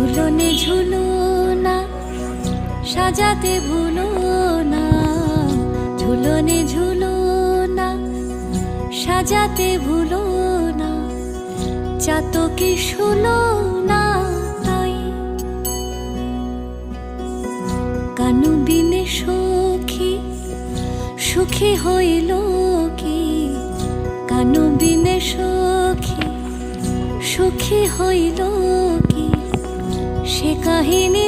ঝুলনে ঝুলো না, সাজাতে ভুলো না। ঝুলনে ঝুলো না, সাজাতে ভুলো না। চাতকে শুলো না তাই। কানু বিনে সখী সুখী হইল কি? কানু বিনে সখী সুখী হইল কি? সে কাহিনী